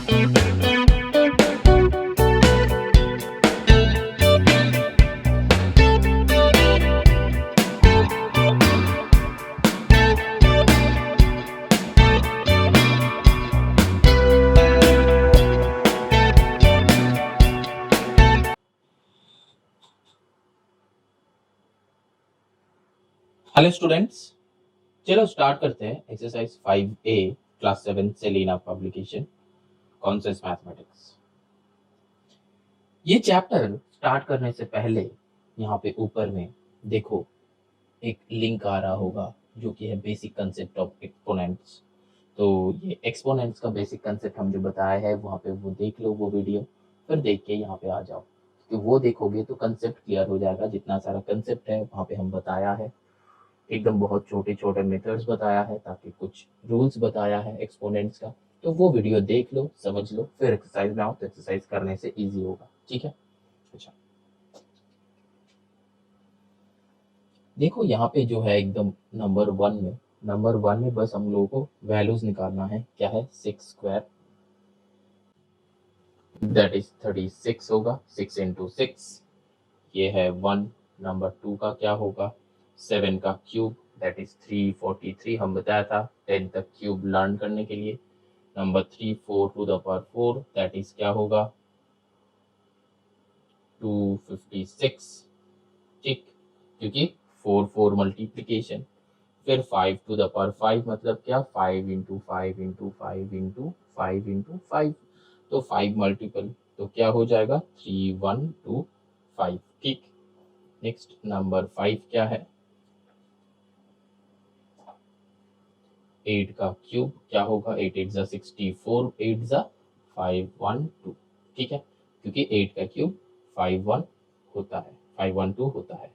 Hello students, चलो start करते हैं exercise 5A class 7 Selina publication concepts mathematics. ये चैप्टर स्टार्ट करने से पहले यहाँ पे ऊपर में देखो एक लिंक आ रहा होगा जो कि है बेसिक कंसेप्ट ऑफ एक्सपोनेंट्स। तो ये एक्सपोनेंट्स का बेसिक कंसेप्ट हम जो बताया है वहाँ पे वो देख लो वो वीडियो, फिर देख के यहाँ पे आ जाओ, क्योंकि वो देखोगे तो कंसेप्ट क्लियर हो जाएगा। जितना सारा कंसेप्ट है वहाँ पे हम बताया है, एकदम बहुत छोटे छोटे मेथड्स बताया है, ताकि कुछ रूल्स बताया है एक्सपोनेंट्स का। तो वो वीडियो देख लो, समझ लो, फिर एक्सरसाइज में आओ तो एक्सरसाइज करने से इजी होगा। ठीक है, अच्छा देखो यहाँ पे जो है एकदम नंबर 1 में बस हम लोगों को वैल्यूज निकालना है। क्या है, 6 स्क्वायर दैट इज 36 होगा, 6 इंटू 6 ये है 1। नंबर 2 का क्या होगा, 7 का क्यूब दैट इज 343। हम बताया था 10 तक क्यूब लर्न करने के लिए। Number 3 4 to the power 4 that is क्या होगा, 256। ठीक, क्योंकि 4 4 मल्टीप्लीकेशन। फिर 5 टू द पावर 5 मतलब क्या, 5 इंटू 5 इंटू 5 इंटू 5 इंटू 5। तो 5 मल्टीपल तो क्या हो जाएगा, 3125। ठीक, नेक्स्ट नंबर 5 क्या है, 8 का क्यूब क्या होगा, 8 8 जा 64, 8 जा 512। ठीक है, क्योंकि 8 का क्यूब 51 होता है, 512 होता है।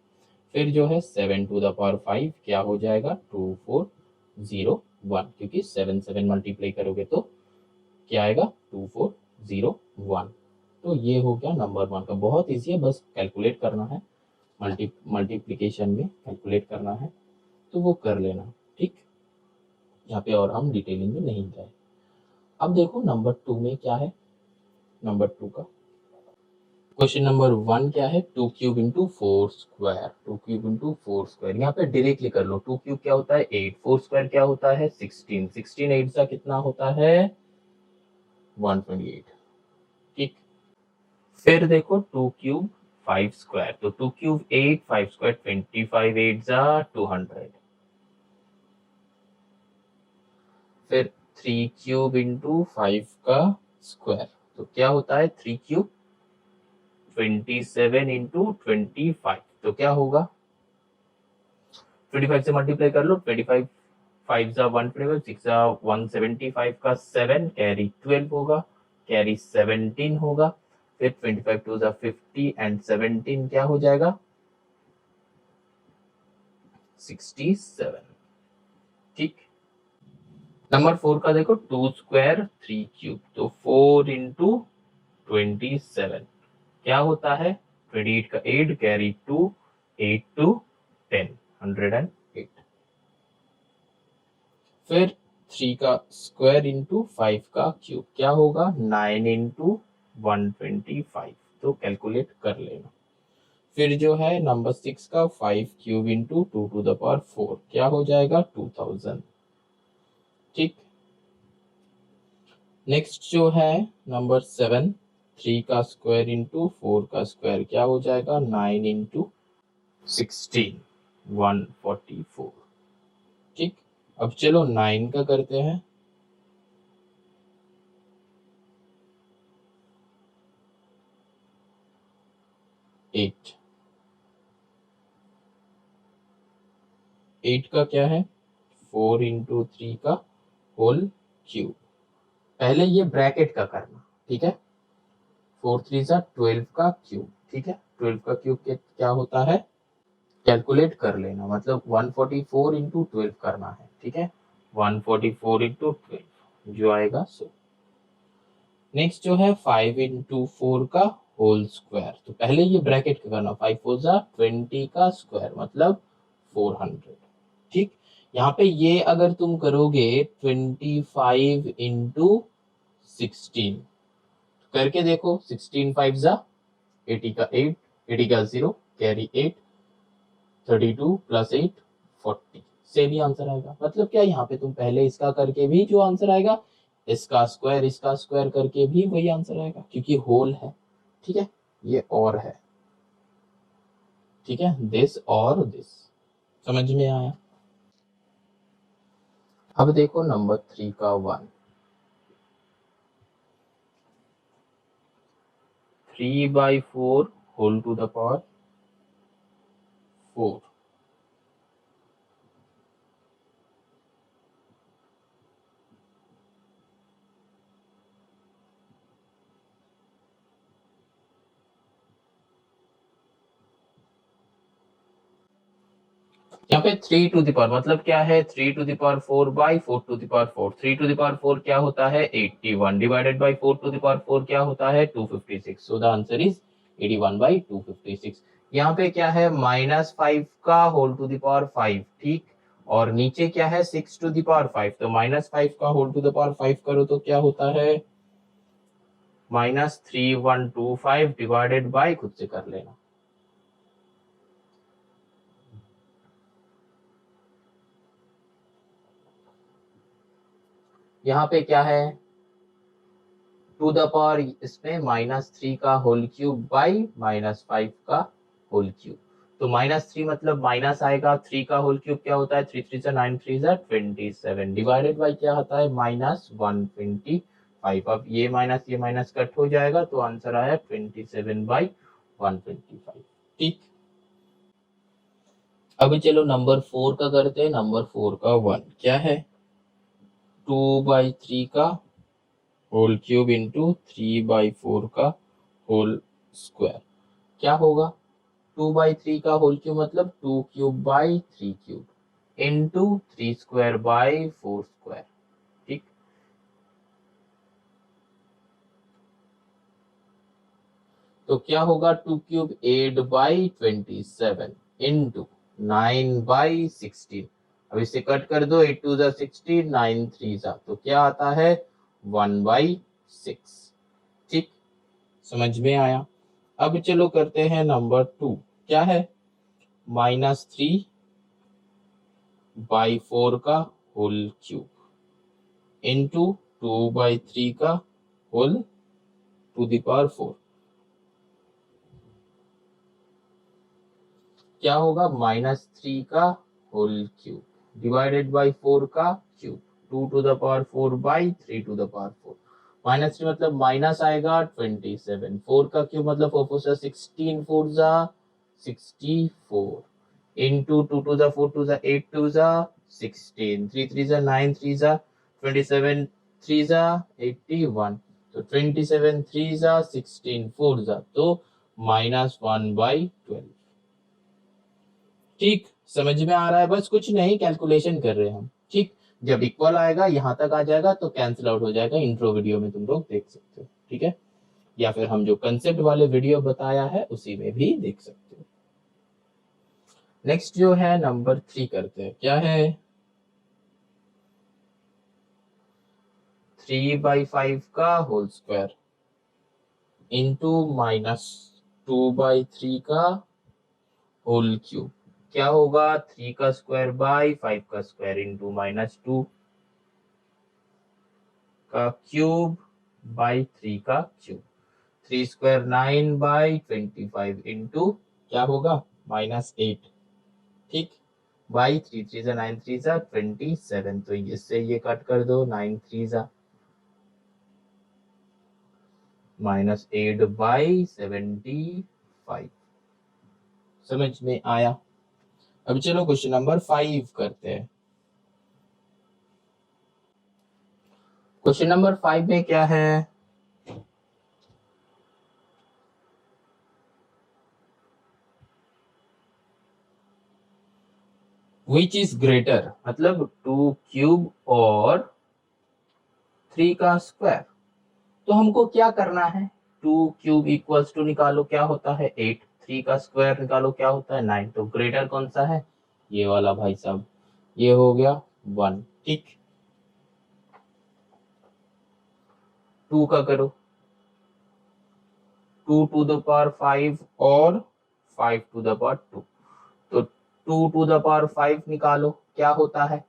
फिर जो है 7 टू द पावर 5 क्या हो जाएगा, 2401, क्योंकि 7 7 मल्टीप्लाई करोगे तो क्या आएगा, 2401। तो ये हो गया नंबर 1 का। बहुत ईजी है, बस कैलकुलेट करना है, मल्टीप्लीकेशन में कैलकुलेट करना है तो वो कर लेना। ठीक, यहाँ पे और हम डिटेलिंग में नहीं गए। अब देखो नंबर 2 में क्या है, नंबर 2 का क्वेश्चन नंबर 1 क्या है, 2 cube into 4 square. 2 cube into 4 square, यहाँ पे डायरेक्टली कर लो। 2 क्यूब क्या होता है 8, 4 स्क्वायर क्या होता है 16, 16 8 का कितना होता है 128। ठीक, फिर देखो 2 क्यूब 5 स्क्वायर, तो 2 क्यूब 8, 5 स्क्वायर 25, 8 जा 200। फिर 3 क्यूब इंटू 5 का स्क्वायर, तो क्या होता है 3 क्यूब 27 इंटू 25, तो क्या होगा 25 से मल्टीप्लाई कर लो, 25 5 जा 125, 6 जा 175 का 7 कैरी 12 होगा, कैरी 17 होगा। फिर 25 2 जा 50 एंड 17 क्या हो जाएगा 67। ठीक, नंबर 4 का देखो 2 स्क्वायर 3 क्यूब, तो 4 इंटू 27 क्या होता है 28 का 8 कैरी 2, 8 टू 10, 108। फिर 3 का स्क्वायर इंटू 5 का क्यूब क्या होगा 9 इंटू 125, तो कैलकुलेट कर लेना। फिर जो है नंबर 6 का 5 cube into 2 to the power 4 क्या हो जाएगा 2000। ठीक, नेक्स्ट जो है नंबर 7, 3 का स्क्वायर इंटू 4 का स्क्वायर क्या हो जाएगा 9 इंटू 16, 144। ठीक, अब चलो 9 का करते हैं। 8 का क्या है 4 इंटू 3 का होल क्यूब। पहले ये ब्रैकेट का करना, ठीक है। 4 3 जा 12 का क्यूब, ठीक है। 12 का क्यूब क्या होता है कैलकुलेट कर लेना, मतलब 144 इंटू 12 करना है, ठीक है। 144 इंटू 12 जो आएगा सो। नेक्स्ट जो है 5 इंटू 4 का होल स्क्वायर, तो पहले ये ब्रैकेट का करना, 5 4 जा 20 का स्क्वायर मतलब 400। ठीक, यहाँ पे ये अगर तुम करोगे 25 इंटू 16 करके देखो, 16 5 जा 80 का 8, 80 का 0 कैरी 8, 32 प्लस 8 40 से भी आंसर आएगा। मतलब क्या, यहाँ पे तुम पहले इसका करके भी जो आंसर आएगा, इसका स्क्वायर करके भी वही आंसर आएगा, क्योंकि होल है। ठीक है, ये और है। ठीक है, दिस और दिस, समझ में आया। अब देखो नंबर 3 का 1, 3/4 होल टू द पावर 4। यहाँ पे 3 टू द पावर मतलब क्या है, 3 to the power 4/4 to the power 4। 3 to the power 4 क्या होता है, 81 divided by 4 to the power 4 क्या होता है, 256। So the answer is 81/256। यहाँ पे क्या है, -5 का होल टू द पावर 5। ठीक, और नीचे क्या है, 6 टू द पावर 5। तो -5 का होल टू द पावर 5 करो तो क्या होता है, -3125 डिवाइडेड बाई, खुद से कर लेना। यहाँ पे क्या है, टू द पावर इसमें -3 का होल क्यूब बाई -5 का होल क्यूब। तो -3 मतलब माइनस आएगा, 3 का होल क्यूब क्या होता है, 3 3 से 9 3 से 27 डिवाइडेड बाई क्या होता है, -125। अब ये माइनस कट हो जाएगा तो आंसर आया 27/125। ठीक, अब चलो नंबर 4 का करते हैं। नंबर 4 का 1 क्या है, 2/3 का होल क्यूब इंटू 3/4 का होल स्क्वायर। क्या होगा, 2/3 का होल क्यूब मतलब 2 cube by 3 cube into 3 square by 4 square. ठीक, तो क्या होगा, 2 क्यूब 8/27 इंटू 9/16। अब इसे कट कर दो, 8 2 जा 16, 9 3 जा, तो क्या आता है 1/6। ठीक, समझ में आया। अब चलो करते हैं नंबर 2, क्या है, -3/4 का होल क्यूब इंटू 2/3 का होल टू द पावर 4। क्या होगा, -3 का होल क्यूब डिवाइडेड बाई 4 का cube, 2 to the power 4 by 3 to the power 4। -3 मतलब माइनस आएगा 27, 4 का क्यूब मतलब 4 4 16, 4 जा 64 into 2 to the 4 to the 8 to जा 16, 3 3 जा 9 3 जा 27, 3 जा 81। तो 27 3 जा 16 4 जा, तो -1/12। ठीक, समझ में आ रहा है, बस कुछ नहीं, कैलकुलेशन कर रहे हैं हम। ठीक, जब इक्वल आएगा यहां तक आ जाएगा तो कैंसिल आउट हो जाएगा, इंट्रो वीडियो में तुम लोग देख सकते हो। ठीक है, या फिर हम जो कंसेप्ट वाले वीडियो बताया है उसी में भी देख सकते हो। नेक्स्ट जो है नंबर 3 करते हैं, क्या है, 3/5 का होल स्क्वायर इंटू -2/3 का होल क्यूब। क्या होगा, 3 का स्क्वायर बाई 5 का स्क्वायर इंटू -2 का क्यूब बाई 3 का क्यूब। 3 स्क्वायर 9/25 इंटू क्या होगा, -8। ठीक, बाई 3 3 जा 9 3 जा 27, तो इससे ये कट कर दो, 9 3 जा -8/75। समझ में आया। अब चलो क्वेश्चन नंबर 5 करते हैं। क्वेश्चन नंबर 5 में क्या है, विच इज ग्रेटर मतलब 2 क्यूब और 3 का स्क्वायर। तो हमको क्या करना है, 2 क्यूब इक्वल्स टू निकालो क्या होता है 8, 3 का स्क्वायर निकालो क्या होता है 9। तो ग्रेटर कौन सा है, ये वाला भाई साहब, ये हो गया 1। ठीक, 2 का करो, 2 टू द पावर 5 और 5 टू द पावर 2, तो 2 टू द पावर 5 निकालो क्या होता है,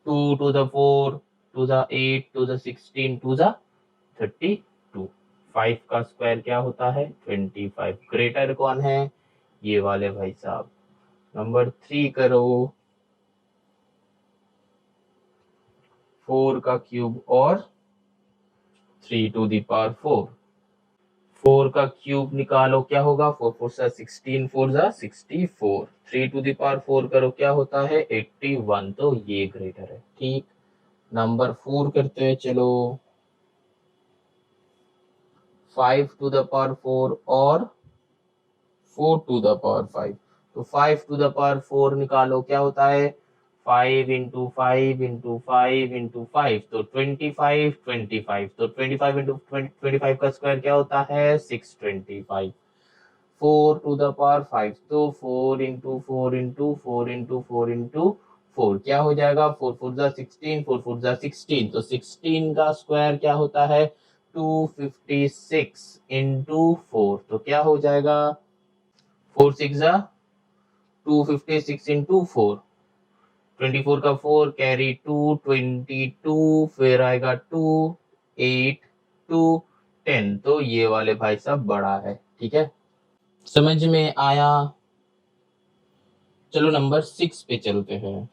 2 to the 4 to the 8 to the 16 to the 32, 5 का स्क्वायर क्या होता है 25, ग्रेटर कौन है ये वाले भाई साहब। नंबर 3 करो, 4 का क्यूब और 3 टू द पावर 4, 4 का क्यूब निकालो क्या होगा, 4 4 सा 16, 4 सा 64, 3 टू द पावर 4 करो क्या होता है 81, तो ये ग्रेटर है। ठीक, नंबर 4 करते हैं, चलो 5 टू द पावर 4 और 4 टू द पावर 5, तो 5 टू द पावर 4 निकालो क्या होता है 5 इंटू 5 इंटू 5 इंटू 5, तो 25 25, तो 25 इंटू 25 का स्क्वायर क्या होता है 625, 4 टू द पावर 5, तो 4 इंटू 4 इंटू 4 इंटू 4 इंटू 4 क्या हो जाएगा 4 4 जा 16, 4 4 जा 16, तो 16 का स्क्वायर क्या होता है 256 इंटू 4, तो क्या हो जाएगा 4 6 जा 256 इंटू 4, 24 का 4 कैरी 2, 22 फिर आएगा 2 8 2 10, तो ये वाले भाई साहब बड़ा है। ठीक है, समझ में आया। चलो नंबर 6 पे चलते हैं।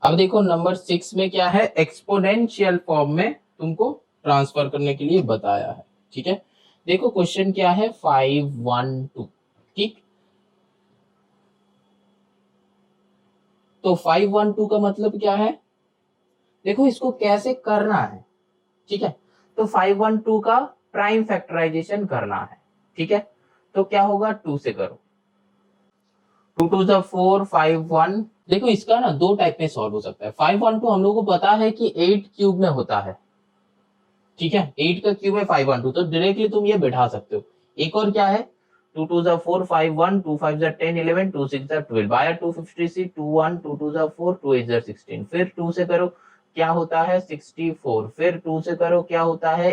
अब देखो नंबर 6 में क्या है, एक्सपोनेंशियल फॉर्म में तुमको ट्रांसफर करने के लिए बताया है। ठीक है, देखो क्वेश्चन क्या है 512, ठीक, तो 512 का मतलब क्या है, देखो इसको कैसे करना है। ठीक है, तो 512 का प्राइम फैक्टराइजेशन करना है। ठीक है, तो क्या होगा 2 से करो, 2 टू द 4 5 1, देखो इसका ना दो टाइप में सॉल्व हो सकता है। 512 हम लोगों को पता है कि 8 क्यूब में होता है। ठीक है, 8 का क्यूब है 512, तो डायरेक्टली तुम ये बैठा सकते हो। एक और क्या है 2 टू द 4 5 1, 2 5 जा 10 11, 2 6 जा 12, बाय 256 2 1, 2 टू द 4 2 8 जा 16, फिर 2 से करो क्या होता है 64, फिर 2 से करो क्या होता है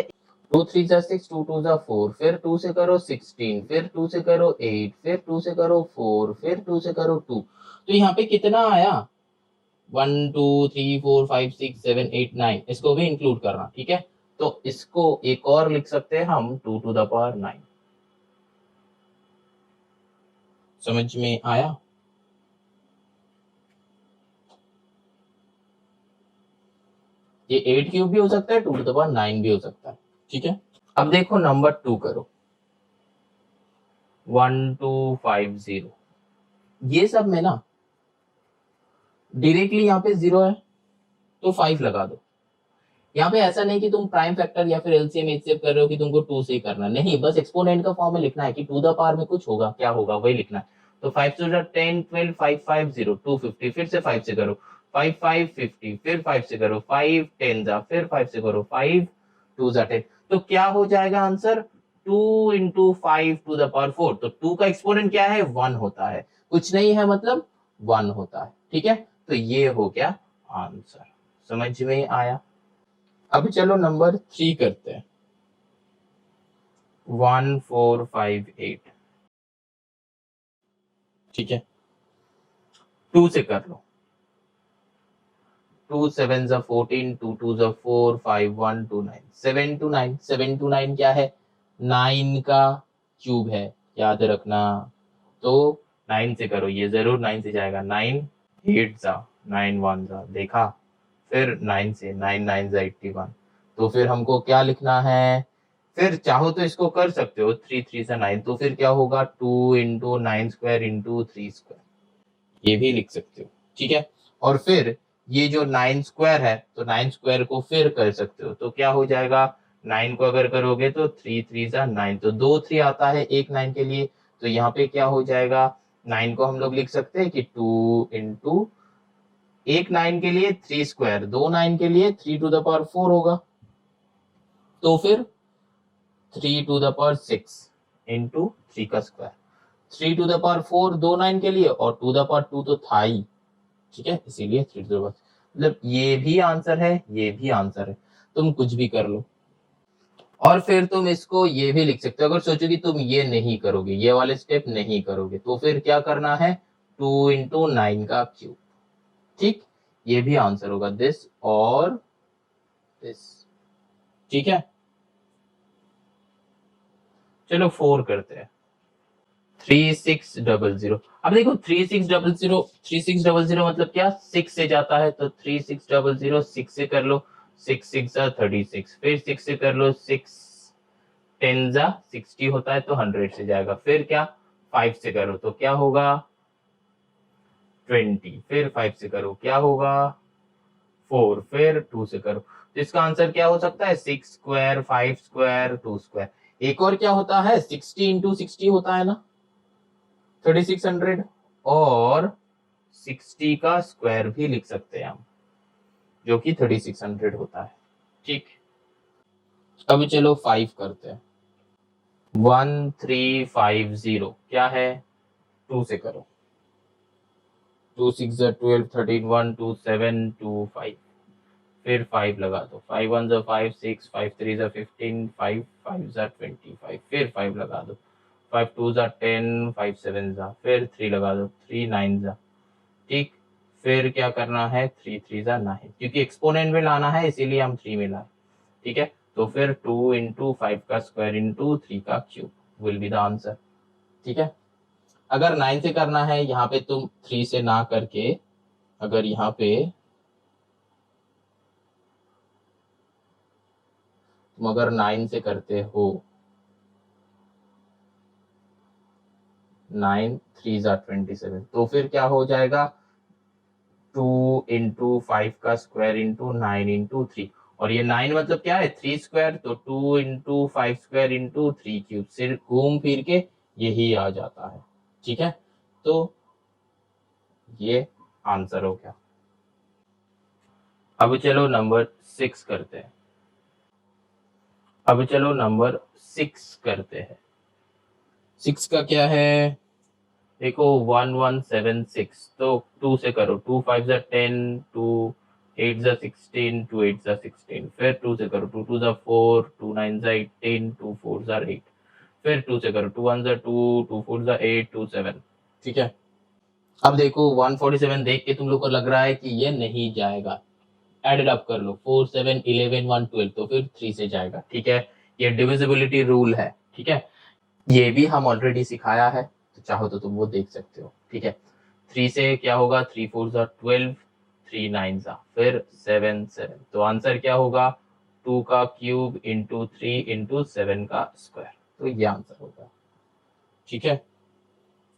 2 3 जा 6, 2 2 जा 4, फिर 2 से करो 16, फिर 2 से करो 8, फिर 2 से करो 4, फिर 2 से करो 2, तो यहाँ पे कितना आया 1 2 3 4 5 6 7 8 9, इसको भी इंक्लूड करना। ठीक है, तो इसको एक और लिख सकते हैं हम 2 टू द पावर 9। समझ में आया। ये 8 क्यूब भी हो सकता है, 2 टू द पावर 9 भी हो सकता है। ठीक है, अब देखो नंबर 2 करो 1250, ये सब में ना डायरेक्टली यहाँ पे 0 है तो 5 लगा दो। यहाँ पे ऐसा नहीं कि तुम प्राइम फैक्टर या फिर एलसीएम एचसीएफ कर रहे हो कि तुमको 2 से ही करना, नहीं, बस एक्सपोनेंट का फॉर्म में लिखना है कि टू द पावर में कुछ होगा, क्या होगा वही लिखना है। तो 5 टू द 10 12 5 5 0 250, फिर से 5 से करो 5 5 50, फिर 5 से करो 5 10 जा, फिर 5 से करो 5 2 जा 10, तो क्या हो जाएगा answer 2 into 5 to the power 4, तो 2 का एक्सपोनेंट क्या है 1 होता है, कुछ नहीं है मतलब 1 होता है। ठीक है, तो ये हो गया आंसर। समझ में आया। अब चलो नंबर 3 करते हैं 1458। ठीक है, 2 से कर लो 2 7 जा 14, 2 2 जा 4 5 1 2 9 7 to 9, 7 to 9 क्या है 9 का क्यूब है, याद रखना। तो 9 से करो, ये जरूर 9 से जाएगा, 9 8 जा 9 1 जा, देखा, फिर 9 से 9 9 जा 81, तो फिर हमको क्या लिखना है, फिर चाहो तो इसको कर सकते हो 3 3 से 9, तो फिर क्या होगा 2 इंटू 9 स्क्वायर इंटू 3 स्क्वायर, ये भी लिख सकते हो। ठीक है, और फिर ये जो 9 स्क्वायर है तो 9 स्क्वायर को फिर कर सकते हो, तो क्या हो जाएगा 9 को अगर करोगे तो 3 3 जा 9, तो 2 3 आता है एक 9 के लिए, तो यहाँ पे क्या हो जाएगा 9 को हम लोग लिख सकते हैं कि 2 इंटू एक 9 के लिए 3 स्क्वायर, 2 9 के लिए 3 टू द पावर 4 होगा, तो फिर 3 टू द पावर 6 इंटू 3 का स्क्वायर, 3 टू द पावर 4 2 9 के लिए, और 2 द पावर 2 तो था ही। ठीक है, इसीलिए 3 टू द पावर, मतलब ये भी आंसर है ये भी आंसर है, तुम कुछ भी कर लो। और फिर तुम इसको ये भी लिख सकते हो, अगर सोचो कि तुम ये नहीं करोगे, ये वाले स्टेप नहीं करोगे, तो फिर क्या करना है, 2 इंटू 9 का क्यूब। ठीक, ये भी आंसर होगा, दिस और दिस। ठीक है, चलो 4 करते हैं। 3600। अब देखो 3600 मतलब क्या, 6 से जाता है, तो 3600 6 से कर लो, 6 6 36, फिर 6 से कर लो, 6 10 60 होता है, तो 100 से जाएगा। फिर क्या, 5 से करो तो क्या होगा 20, फिर 5 से करो क्या होगा 4, फिर 2 से करो, तो इसका आंसर क्या हो सकता है, 6 स्क्वायर, 5 स्क्वायर, 2 स्क्वायर। एक और क्या होता है, 60 इंटू 60 होता है ना, 3600, और 60 का स्क्वायर भी लिख सकते हैं हम, जो कि 3600 होता है। ठीक, अब चलो 5 करते हैं। 1350 क्या है, 2 से करो, 2 6 12 13 1 2 7 2 5, फिर 5 लगा दो, 5 1 5 6 5 3 15 5 5 25, फिर 5 लगा दो, 5 2 10 5 7 फिर 3 लगा दो, 3 9 ठीक, फिर क्या करना है, 3 3 9, क्योंकि एक्सपोनेंट में लाना है इसीलिए हम 3 में लाए। ठीक है, तो फिर 2 इंटू 5 का स्क्वायर इंटू 3 का cube will be the answer. ठीक है, अगर 9 से करना है, यहाँ पे तुम 3 से ना करके, अगर यहाँ पे तुम अगर 9 से करते हो, 9 3 27, तो फिर क्या हो जाएगा, 2 इंटू 5 का स्क्वायर इंटू 9 इंटू 3, और ये 9 मतलब क्या है, 3 स्क्वायर, तो 2 इंटू 5 स्क्वायर इंटू 3 क्यूब, सिर्फ घूम फिर के यही आ जाता है। ठीक है, तो ये आंसर हो गया। अब चलो नंबर 6 करते हैं। अब चलो नंबर 6 करते हैं। 6 का क्या है, देखो 1176, तो 2 से करो, 2 5 10, 2 8 16, 2 8 16, फिर 2 से करो, 2 2 4, 2 9 18, 2 4 8, फिर 2 से करो, 2 1 2, 2 4 8, 2 7। ठीक है, अब देखो 147 देख के तुम लोग को लग रहा है कि ये नहीं जाएगा, एडेड अप कर लो, 4 7 11 1 12, तो फिर 3 से जाएगा। ठीक है, ये डिविजिबिलिटी रूल है। ठीक है, ये भी हम ऑलरेडी सिखाया है, तो चाहो तो तुम वो देख सकते हो। ठीक है, 3 से क्या होगा, 3 4 12, 3 9 फिर 7 7, तो आंसर क्या होगा, 2 का क्यूब इंटू 3 इंटू 7 का स्क्वायर, तो ये आंसर होगा। ठीक है,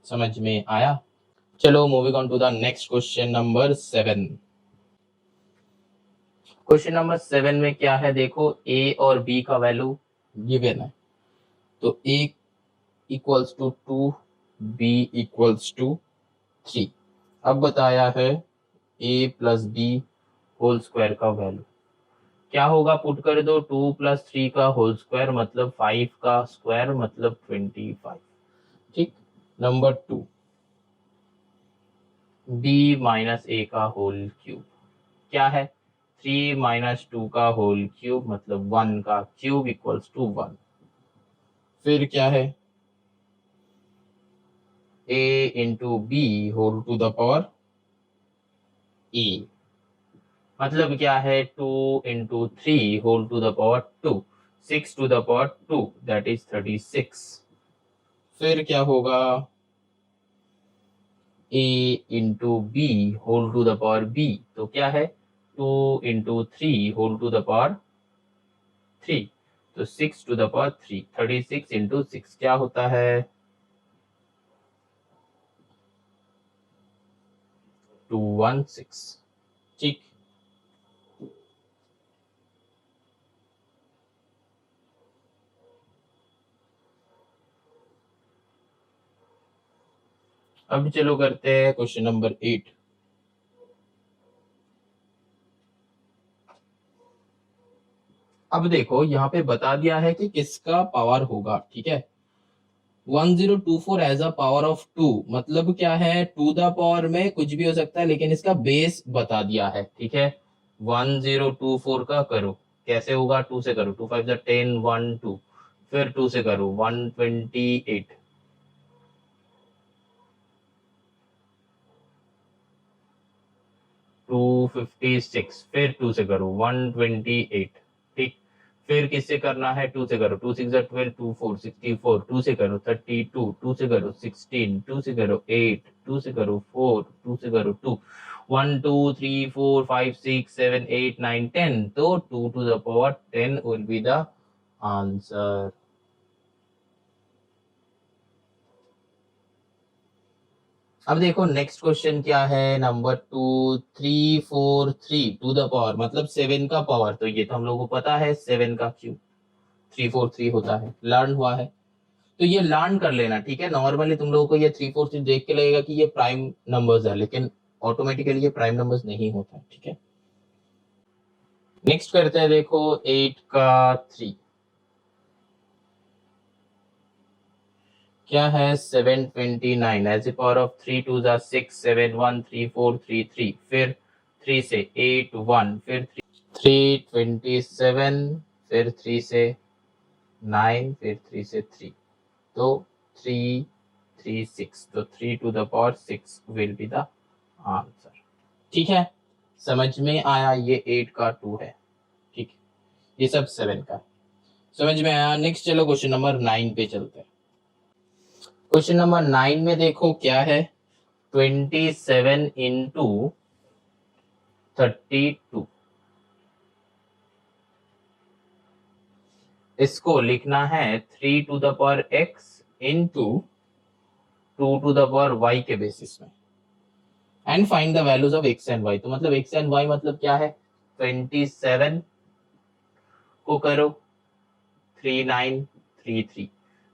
समझ में आया। चलो moving on to the next question number 7। Question number 7 में क्या है, देखो a और b का वैल्यू गिवन है, तो a equals to 2, b equals to 3। अब बताया है a plus B whole square का वैल्यू क्या होगा, पुट कर दो, 2 प्लस 3 का होल स्क्वायर मतलब 5 का स्क्वायर मतलब 25। ठीक, नंबर 2 b माइनस a का होल क्यूब क्या है, 3 माइनस 2 का होल क्यूब मतलब 1 का क्यूब इक्वल्स टू 1। फिर क्या है, a into B whole to the power e, मतलब क्या है, 2 into 3 whole to the power 2, 6 to the power 2 that is 36। फिर क्या होगा, a into B whole to the power b, तो क्या है, 2 into 3 whole to the power 3, तो 6 टू द पावर 3, 36 इंटू 6 क्या होता है, 216। ठीक, अब चलो करते हैं क्वेश्चन नंबर 8। अब देखो यहाँ पे बता दिया है कि किसका पावर होगा। ठीक है, 1024 एज अ पावर ऑफ 2 मतलब क्या है, टू द पावर में कुछ भी हो सकता है, लेकिन इसका बेस बता दिया है। ठीक है, 1024 का करो कैसे होगा, 2 से करो, 2 5 जा 10, 1 2, फिर 2 से करो 128, 256, फिर 2 से करो 128, ठीक। फिर किससे करना है, 2 से करो, 2 6 जा 12, 2 4 64, 2 से करो 32, 2 से करो 16, 2 से करो 8, 2 से करो 4, 2 से करो 2, 1 2 3 4 5 6 7 8 9 10, तो 2 to the power 10 will be the answer. अब देखो नेक्स्ट क्वेश्चन क्या है, नंबर 2343 टू द पावर, मतलब 7 का पावर, तो ये तो हम लोगों को पता है 7 का क्यूब 343 होता है, लर्न हुआ है, तो ये लर्न कर लेना, ठीक है। नॉर्मली तुम लोगों को ये 343 देख के लगेगा कि ये प्राइम नंबर्स है, लेकिन ऑटोमेटिकली ये प्राइम नंबर्स नहीं होता है, ठीक है। नेक्स्ट करते हैं, देखो 8 का 3 क्या है, 729, एज ए पावर ऑफ 3 2 जा 6 7 1 3 4 3 3, फिर 3 से 8 1, फिर 327, फिर 3 से 9, फिर 3 से 3, तो 3 3 6, तो 3 to the power 6 will be the answer, ठीक है। समझ में आया, ये 8 का 2 है, ठीक, ये सब 7 का समझ में आया। नेक्स्ट चलो क्वेश्चन नंबर 9 पे चलते हैं। क्वेश्चन नंबर 9 में देखो क्या है, 27 इंटू 32, इसको लिखना है 3 to the power x into 2 to the power y के बेसिस में, and find the values of x and y। तो मतलब x एंड y मतलब क्या है, 27 को करो 3933,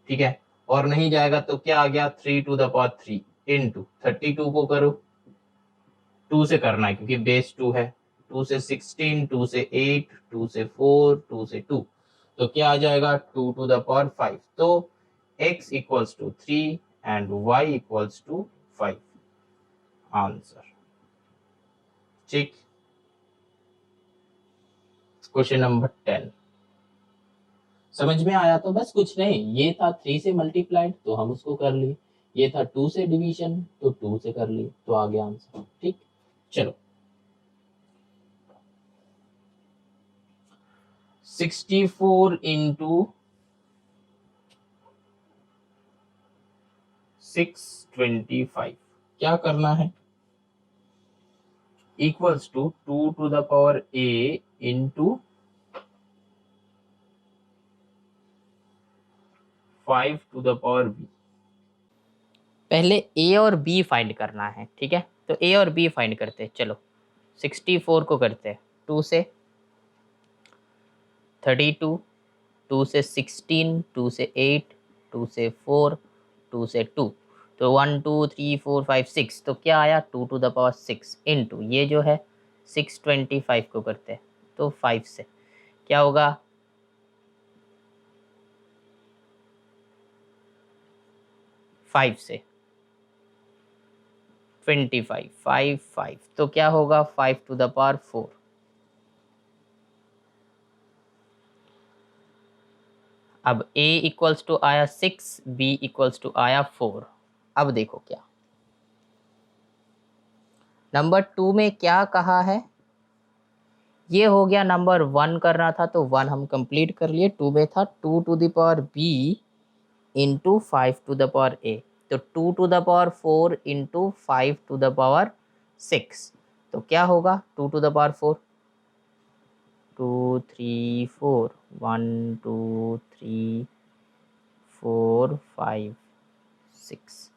ठीक है, और नहीं जाएगा तो क्या आ गया 3 to the power 3 इंटू 32 को करो, 2 से करना है क्योंकि बेस 2 है, 2 से 16, 2 से 8, 2 से 4, 2 से 2, तो क्या आ जाएगा 2 to the power 5, तो x equals to 3 and y equals to 5, answer, ठीक। क्वेश्चन नंबर 10 समझ में आया, तो बस कुछ नहीं, ये था 3 से मल्टीप्लाइड तो हम उसको कर लिए, ये था 2 से डिवीजन तो 2 से कर लिए, तो आ गया आंसर, ठीक। चलो 64 इंटू 625 क्या करना है, equals to 2 to the power a into 5 to the power b। पहले a और b फाइंड करना है, ठीक है, तो a और b फाइंड करते हैं। चलो 64 को करते हैं 2 से, 32, 2 से 16, 2 से 8, 2 से 4, 2 से 2, तो 1 2 3 4 5 6, तो क्या आया 2 to the power 6 इंटू ये जो है 625 को करते हैं तो 5 से क्या होगा, 5 से 25 5 5, तो क्या होगा 5 to the power 4। अब a इक्वल्स टू आया 6, b इक्वल्स टू आया 4। अब देखो क्या नंबर 2 में क्या कहा है, ये हो गया नंबर 1 करना था तो 1 हम कंप्लीट कर लिए, 2 में था 2 to the power b into 5 to the power a, तो 2 to the power 4 into 5 to the power 6, तो क्या होगा 2 to the power 4, 2 3 4 1 2 3 4 5 6,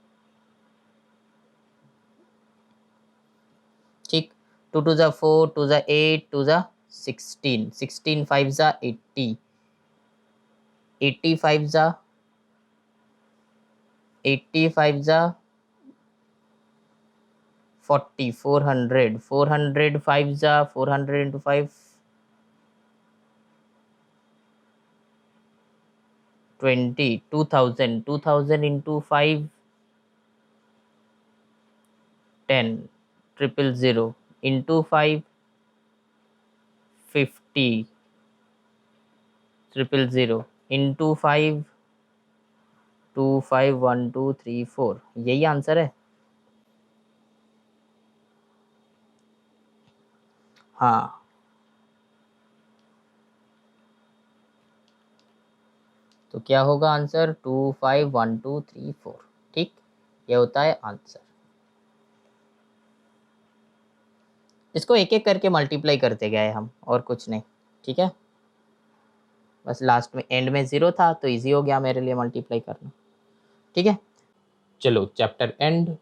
ठीक। 2 to the 4, 2 the 8, 2 the 16, 16 5 the 80, 85 the 85 the 40, 400, 400 5 the 400 into 5 20, 2000, 2000 into 5 10, 000 into 5 50, 000 into 5 2 5 1 2 3 4, यही answer है। हाँ, तो क्या होगा आंसर? 2 5 1 2 3 4। ठीक, ये होता है आंसर। इसको एक एक करके मल्टीप्लाई करते गए हम, और कुछ नहीं। ठीक है, बस लास्ट में एंड में 0 था तो इजी हो गया मेरे लिए मल्टीप्लाई करना। ठीक है, चलो चैप्टर एंड।